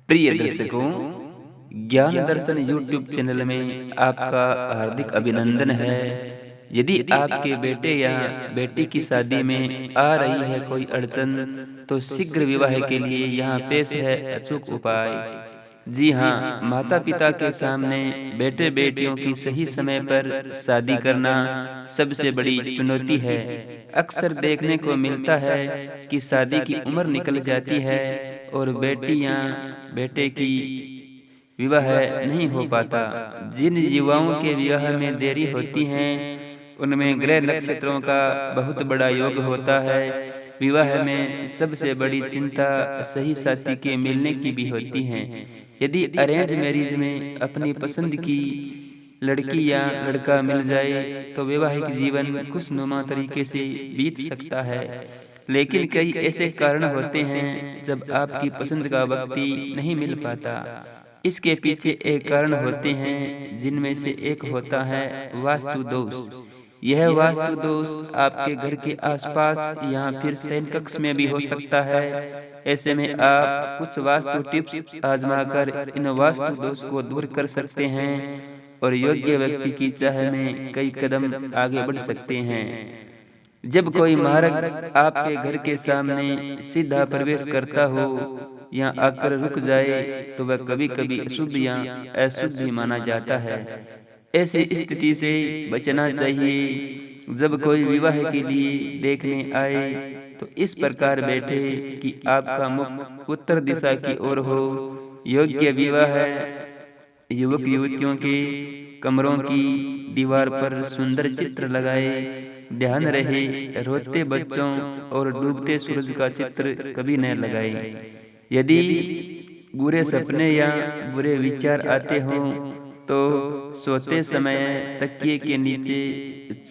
प्रिय दर्शकों, ज्ञान दर्शन यूट्यूब चैनल में आपका हार्दिक अभिनंदन है। यदि आपके बेटे या बेटी की शादी में आ रही है कोई अड़चन, तो शीघ्र विवाह के लिए यहाँ पेश है अचूक उपाय। जी हाँ, माता पिता के सामने बेटे बेटियों की सही समय पर शादी करना सबसे बड़ी चुनौती है। अक्सर देखने को मिलता है कि शादी की उम्र निकल जाती है और बेटी या बेटे की विवाह नहीं हो पाता। जिन युवाओं के विवाह में देरी होती है, उनमें ग्रह नक्षत्रों का बहुत बड़ा योग होता है। विवाह में सबसे बड़ी चिंता सही साथी के मिलने की भी होती है। यदि अरेंज मैरिज में अपनी पसंद की लड़की या लड़का मिल जाए, तो वैवाहिक जीवन खुशनुमा तरीके से बीत सकता है। लेकिन कई ऐसे कारण होते हैं जब आपकी पसंद का व्यक्ति नहीं मिल पाता। इसके पीछे एक कारण होते हैं, जिनमें से एक होता है वास्तु दोष। यह वास्तु दोष आपके घर के आसपास या फिर शयन कक्ष में भी हो सकता है। ऐसे में आप कुछ वास्तु टिप्स आजमाकर इन वास्तु दोष को दूर कर सकते हैं और योग्य व्यक्ति की चाह में कई कदम आगे बढ़ सकते हैं। जब कोई मार्ग आपके घर के सामने सीधा प्रवेश करता हो या आकर रुक जाए, तो वह कभी कभी अशुभ या अशुभ भी माना जाता है। ऐसी स्थिति से बचना चाहिए। जब कोई विवाह के लिए देखने आए, तो इस प्रकार बैठे कि आपका मुख उत्तर दिशा की ओर हो। योग्य विवाह युवक युवतियों के कमरों की दीवार पर सुंदर चित्र लगाए। ध्यान रहे, रोते बच्चों और डूबते सूरज का चित्र कभी न लगाए। यदि बुरे सपने या बुरे विचार आते हों, तो सोते समय तकिए के नीचे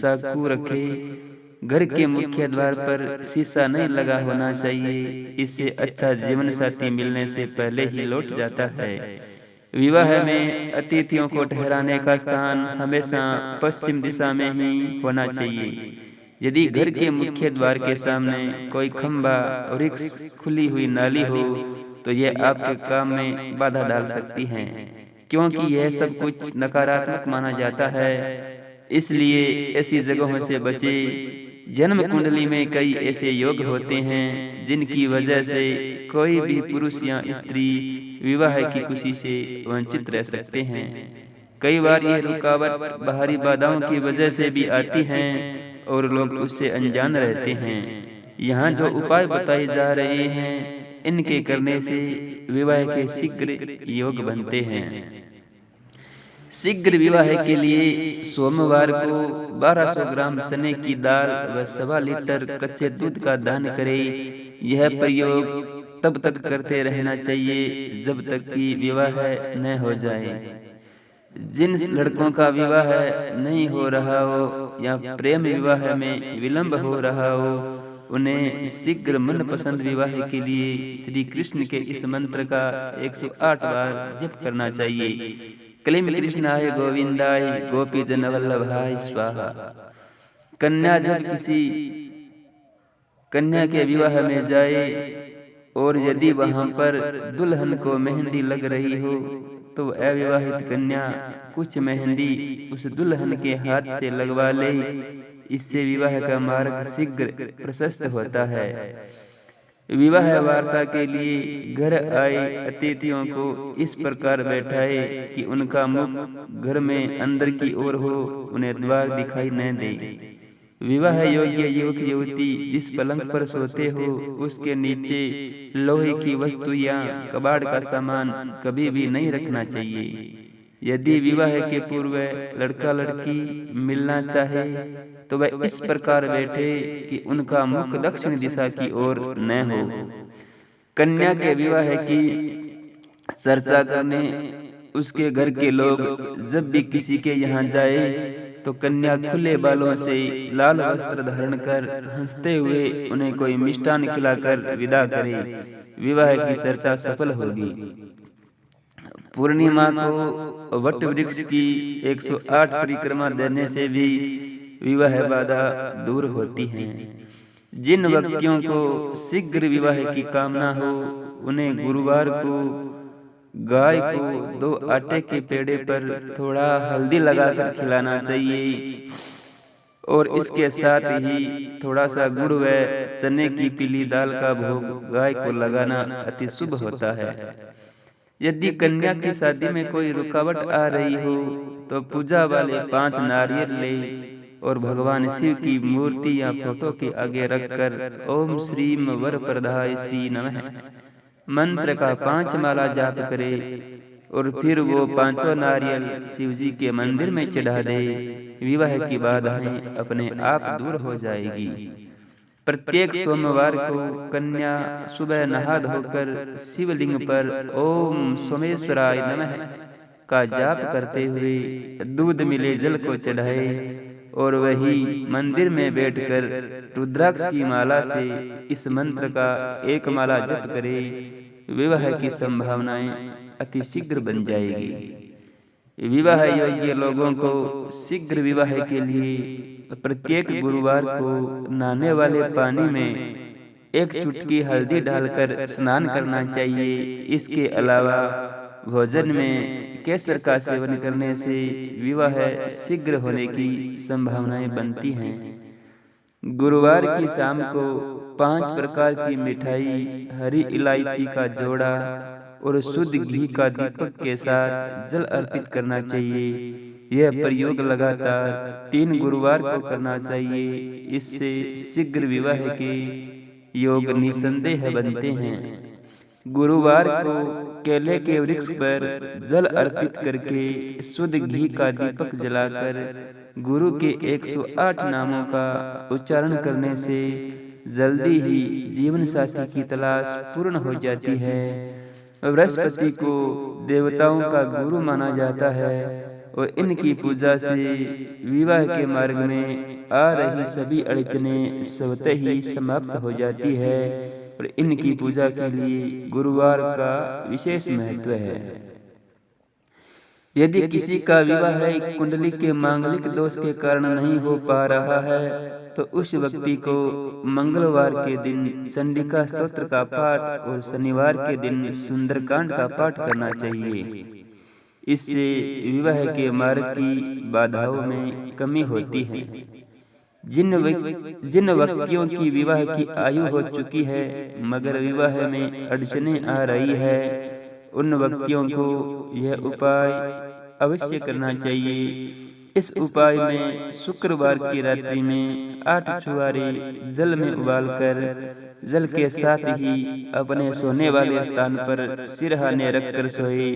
चाकू रखें। घर के मुख्य द्वार पर शीशा नहीं लगा होना चाहिए। इससे अच्छा जीवन साथी मिलने से पहले ही लौट जाता है। विवाह में अतिथियों को ठहराने का स्थान हमेशा पश्चिम दिशा में ही होना चाहिए। यदि घर के मुख्य द्वार के सामने कोई खंभा, वृक्ष, खुली हुई नाली हो, तो यह आपके काम में बाधा डाल सकती है, क्योंकि यह सब कुछ नकारात्मक माना जाता है। इसलिए ऐसी जगहों से बचे। जन्म कुंडली में कई ऐसे योग होते हैं जिनकी वजह से कोई भी पुरुष या स्त्री विवाह की खुशी से वंचित रह सकते हैं। कई बार ये रुकावट बाहरी बाधाओं की वजह से भी आती हैं और लोग उससे अनजान रहते हैं। यहाँ जो उपाय बताए जा रहे हैं, इनके करने से विवाह के शीघ्र योग बनते हैं। शीघ्र विवाह के लिए सोमवार को 1200 ग्राम चने की दाल व 1.25 लीटर कच्चे दूध का दान करें। यह प्रयोग तब तक करते रहना चाहिए जब तक कि विवाह न हो जाए। जिन लड़कों का विवाह नहीं हो रहा हो या प्रेम विवाह में विलंब हो रहा हो, उन्हें शीघ्र मनपसंद विवाह के लिए श्री कृष्ण के इस मंत्र का 108 बार जप करना चाहिए। क्लीं कृष्णाय गोविंदाय गोपी जन वल्लभाय स्वाहा। कन्या जब किसी कन्या के विवाह में जाए और यदि वहां पर दुल्हन को मेहंदी लग रही हो, तो अविवाहित कन्या कुछ मेहंदी उस दुल्हन के हाथ से लगवा ले। इससे विवाह का मार्ग शीघ्र प्रशस्त होता है। विवाह वार्ता के लिए घर आए अतिथियों को इस प्रकार बैठाए कि उनका मुख घर में अंदर की ओर हो, उन्हें द्वार दिखाई न दे। विवाह योग्य युवक युवती जिस पलंग पर सोते हो, उसके नीचे लोहे की वस्तु या कबाड़ का सामान कभी भी नहीं रखना चाहिए। यदि विवाह के पूर्व लड़का लड़की मिलना चाहे, तो वह इस प्रकार बैठे कि उनका मुख दक्षिण दिशा की ओर न हो। कन्या के विवाह की चर्चा करने उसके घर के लोग जब भी किसी के यहाँ जाए, तो कन्या खुले बालों से लाल वस्त्र धारण कर हंसते हुए उन्हें कोई मिष्ठान खिलाकर विदा करे। विवाह की चर्चा सफल होगी। पूर्णिमा को वट वृक्ष की 108 परिक्रमा देने से भी विवाह बाधा दूर होती है। जिन व्यक्तियों को शीघ्र विवाह की कामना हो, उन्हें गुरुवार को गाय को 2 आटे के पेड़े पर थोड़ा हल्दी लगाकर खिलाना चाहिए और इसके साथ ही थोड़ा सा गुड़ व चने की पीली दाल का भोग गाय को लगाना अति शुभ होता है। यदि कन्या की शादी में कोई रुकावट आ रही हो तो पूजा वाले 5 नारियल ले और भगवान शिव की मूर्ति या फोटो के आगे रखकर ओम श्रीम वरप्रदाय श्री नमः मंत्र का 5 माला जाप करे और फिर वो 5 नारियल शिव जी के मंदिर में चढ़ा दे। विवाह की बाधाएं अपने आप दूर हो जाएगी। प्रत्येक सोमवार को कन्या सुबह नहा धोकर शिवलिंग पर ओम सोमेश्वराय नमः का जाप करते हुए दूध मिले जल को चढ़ाए और वही मंदिर में बैठकर रुद्राक्ष की माला से इस मंत्र का 1 माला जप करे। विवाह की संभावनाएं अति शीघ्र बन जाएगी। विवाह योग्य लोगों को शीघ्र विवाह के लिए प्रत्येक गुरुवार को नहाने वाले पानी में 1 चुटकी हल्दी डालकर स्नान करना चाहिए। इसके अलावा भोजन में केसर का सेवन करने से विवाह शीघ्र होने की संभावनाएं बनती हैं। गुरुवार की शाम को 5 प्रकार की मिठाई, हरी इलायची का जोड़ा और शुद्ध घी का दीपक के साथ जल अर्पित करना चाहिए। यह प्रयोग लगातार 3 गुरुवार को करना चाहिए। इससे शीघ्र विवाह के योग निसंदेह बनते हैं। गुरुवार को केले के वृक्ष पर जल अर्पित करके शुद्ध घी का दीपक जलाकर गुरु के 108 नामों का उच्चारण करने से जल्दी ही जीवन साथी की तलाश पूर्ण हो जाती है। बृहस्पति को देवताओं का गुरु माना जाता है और इनकी पूजा से विवाह के मार्ग में आ रही सभी अड़चनें स्वतः ही समाप्त हो जाती है और इनकी पूजा के लिए गुरुवार का विशेष महत्व है। यदि किसी का विवाह कुंडली के मांगलिक दोष के कारण नहीं हो पा रहा है तो उस व्यक्ति को मंगलवार के दिन चंडिका स्तोत्र का पाठ और शनिवार के दिन सुंदरकांड का पाठ करना चाहिए। इससे विवाह के मार्ग की बाधाओं में कमी होती है। जिन व्यक्तियों की विवाह की आयु हो चुकी है मगर विवाह में अड़चनें आ रही है उन व्यक्तियों को यह उपाय अवश्य करना चाहिए। इस उपाय में शुक्रवार की रात्रि में 8 छुआरे जल में उबालकर जल के साथ ही अपने सोने वाले स्थान पर सिरहाने रखकर सोए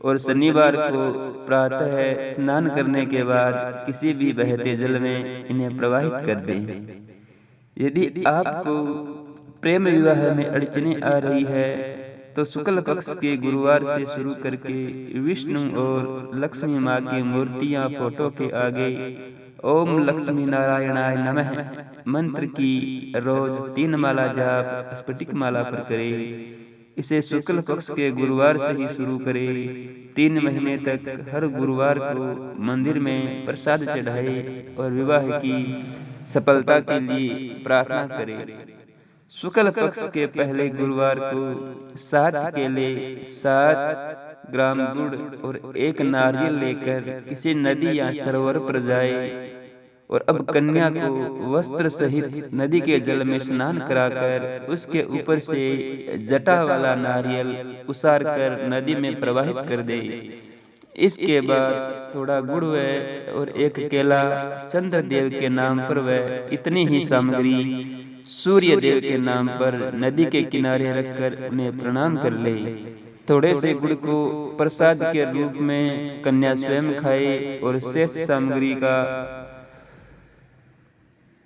और शनिवार को प्रातः स्नान करने के बाद किसी भी बहते जल में इन्हें प्रवाहित कर दें। यदि आपको प्रेम विवाह में अड़चनें आ रही है तो शुक्ल पक्ष के गुरुवार से शुरू करके विष्णु और लक्ष्मी माँ की मूर्तियाँ फोटो के आगे ओम लक्ष्मी नारायणाय नमः मंत्र की रोज 3 माला जाप स्फटिक माला पर करे। इसे शुक्ल पक्ष के गुरुवार से ही शुरू करे। 3 महीने तक हर गुरुवार को मंदिर में प्रसाद चढ़ाए और विवाह की सफलता के लिए प्रार्थना करे। शुक्ल पक्ष के पहले गुरुवार को 7 केले, 7 ग्राम गुड़ और 1 नारियल लेकर किसी नदी या सरोवर पर जाए और अब कन्या को वस्त्र सहित नदी के जल में स्नान कराकर उसके ऊपर से जटा वाला नारियल उसार कर नदी में प्रवाहित कर दे। इसके बाद थोड़ा गुड़ और 1 केला चंद्रदेव के नाम पर वह इतनी ही सामग्री सूर्य देव के नाम पर नदी के किनारे रखकर उन्हें प्रणाम कर ले। थोड़े से गुड़ को प्रसाद के रूप में कन्या स्वयं खाए और शेष सामग्री का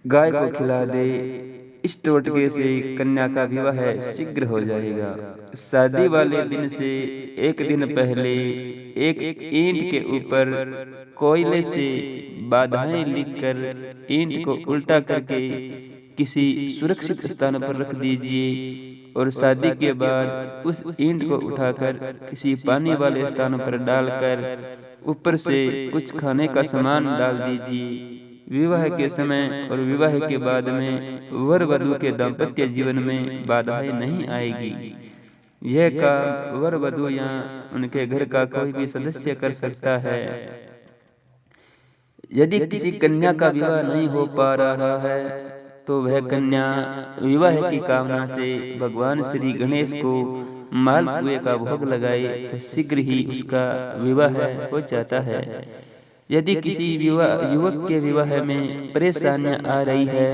गाय को खिला दे। इस टोटके से कन्या का विवाह शीघ्र हो जाएगा। शादी वाले दिन से 1 दिन पहले एक ईंट के ऊपर कोयले से बाधाएं लिखकर ईंट को उल्टा करके किसी सुरक्षित स्थान पर रख दीजिए और शादी के बाद उस ईंट को उठाकर किसी पानी वाले स्थान पर डालकर ऊपर से कुछ खाने का सामान डाल दीजिए। विवाह के समय और विवाह के बाद में वर वधू के दाम्पत्य जीवन में बाधाएं नहीं आएगी। यह काम वर वधू या उनके घर का कोई भी सदस्य कर सकता है। यदि किसी कन्या का विवाह नहीं हो पा रहा है तो वह कन्या विवाह की कामना से भगवान श्री गणेश को मालपुए का भोग लगाए तो शीघ्र ही उसका विवाह हो जाता है। यदि किसी युवक के विवाह में परेशानियां आ रही है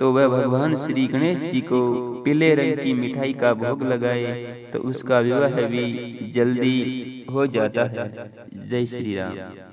तो वह भगवान श्री गणेश जी को पीले रंग की मिठाई का भोग लगाए तो उसका विवाह भी जल्दी हो जाता है। जय श्री राम।